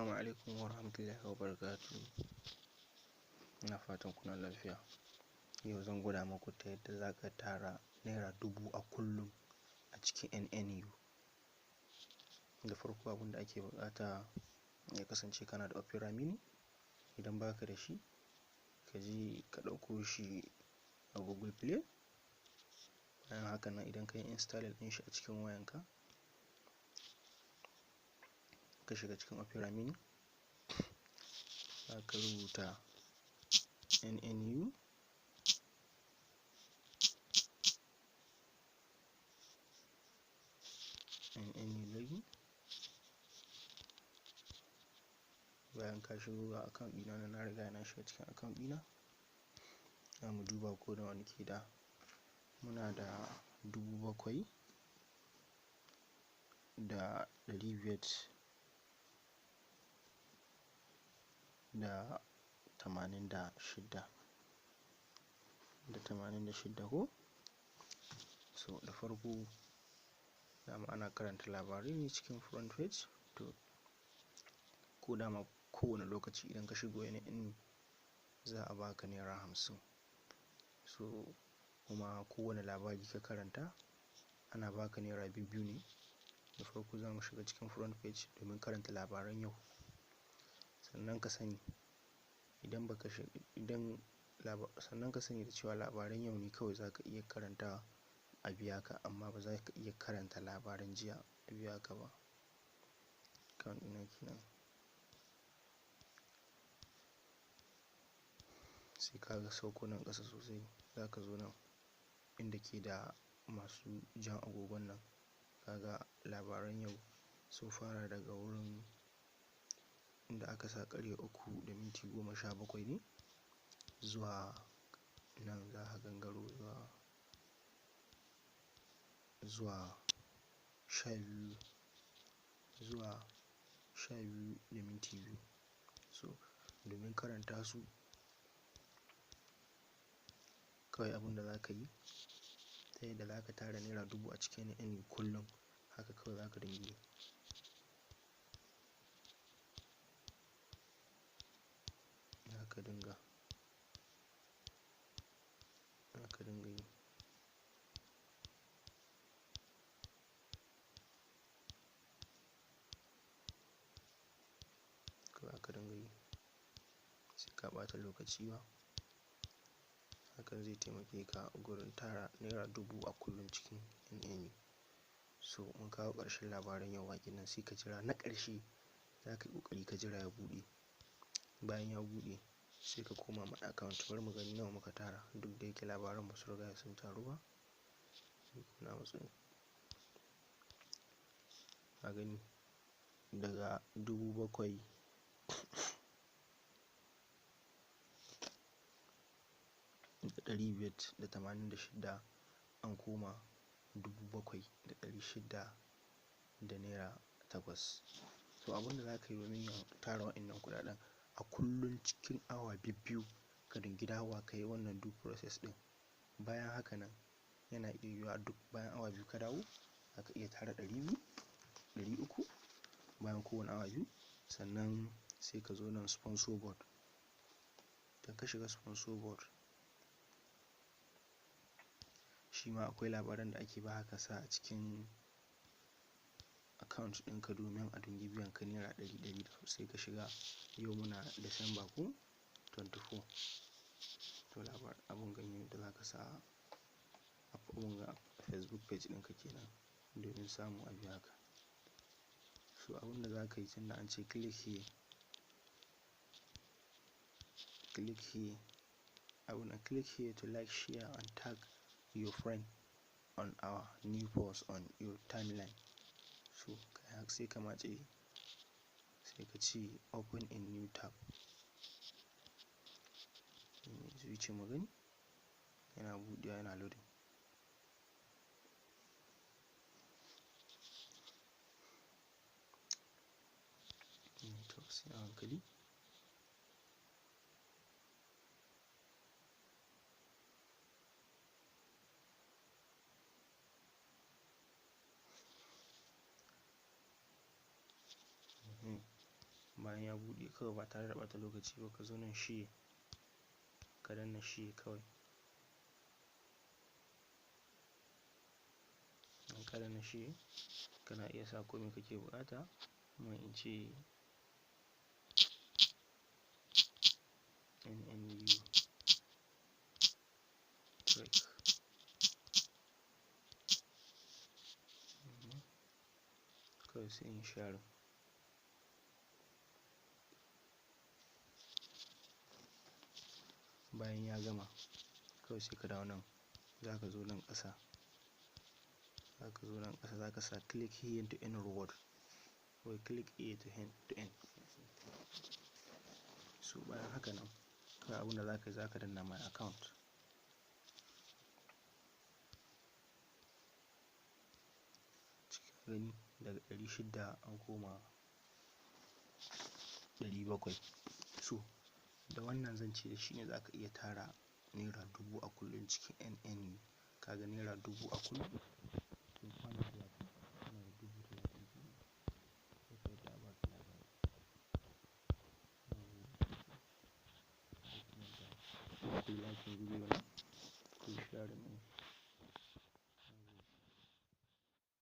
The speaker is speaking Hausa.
Assalamu alaikum wa rahmatullahi wa barakatuh. Ina fatan kuna lafiya. Yau zan gwada muku ta yadda za ka tara naira 1000 a kullum a cikin NNU. Da farko abin da ake buƙata ya kasance kana da Opera Mini. Idan baka da shi, ka je ka ɗauko shi a Google Play. Bayan haka nan idan ka yi installing ɗin shi a cikin wayanka, ka shiga cikin Opera Mini, za ka rubuta NNU, login. Bayan ka shigo ga account ɗina, na riga na shiga cikin account ɗina. Za mu duba ko da wani ke da. Muna da 7,586 ko? So da farko dama ana karanta labarai ne cikin front page. To ko dama kowane lokaci idan ka shigo NNU za a baka naira 50. So kuma kowane labari ka karanta ana baka naira 2 ne. Da farko za mu shiga cikin front page domin karanta labaran yau. Sannan ka sani sannan ka sani da cewa labaran yau ne kawai za ka iya karantawa a biya ka, amma ba za ka iya karanta labaran jiya a biya ka ba. Account ɗina kenan. Sai ka ga sauko nan ƙasa sosai, za ka zo nan inda ke da masu jan agogon nan. Kaga labaran yau sun fara daga wurin inda aka sa ƙarfe 3:17 ne zuwa nan, za ka gangaro zuwa 12:02. So domin karanta su, kawai abin da za ka yi ta yadda za ka tara naira 1000 a cikin NNU kullum, haka kawai za ka dinga yi. Za ka dinga yi. Za ka dinga yi. Sai ka ɓata lokaci ba. Hakan zai taimake ka gurin tara naira 1000 a kullum cikin NNU. So mun kawo ƙarshen labaran yau baƙin nan, sai ka jira na ƙarshe. Za ka yi ƙoƙari ka jira ya buɗe. Bayan ya buɗe sai ka koma my account. Bari mu gani nawa muka tara, duk da yake labaran ba su riga sun taru ba. Na matsu. Ka gani daga 7,586 an koma 7,600 da naira 8. So abin da za ka yi domin yin tara wa'innan kuɗaɗen a kullum cikin awa 2 ka dinga dawowa ka yi wannan due process ɗin. Bayan haka nan yana iya yiwuwa duk bayan awa 2 ka dawo za ka iya tara 200, 300 bayan kowane awa 2. Sannan sai ka zo nan sponsor board. Idan ka shiga sponsor board, shi ma akwai labaran da ake ba ka sa a cikin account ɗinka domin a dinga biyan ka naira 100. Sai ka shiga, yau muna December ko 24. To abun ganye da za ka sa a Facebook page ɗinka kenan domin samu a biya ka. So abin da za ka yi, tunda an ce click here, to like, share and tag your friend on our new post on your timeline. So sai ka matse, sai ka ce open a new tab. Zai ce mu gani yana buɗewa, yana loading. To sai a hankali. bayan ya buɗe kawai ba tare da ɓata lokaci ba ka zo nan shi ka danna shi kawai. in ka danna shi kana iya sa komai kake buƙata, kuma in ce NNU track. Kawai sai in share. Bayan ya gama kawai sai ka dawo nan, za ka zo nan ƙasa, za ka sa click here to end reward, or click here to end. So bayan haka nan kawai abinda za ka danna my account. Gani daga 600 an koma 700. So da wannan zan ce da shi ne za ka iya tara naira 1000 a kullum cikin NNU. Kaga naira 1000 a kullum, to kwana 30 kana da 30,000 kenan. Sai ka yadda a baka labari. Ku yi like bidiyon, ku share.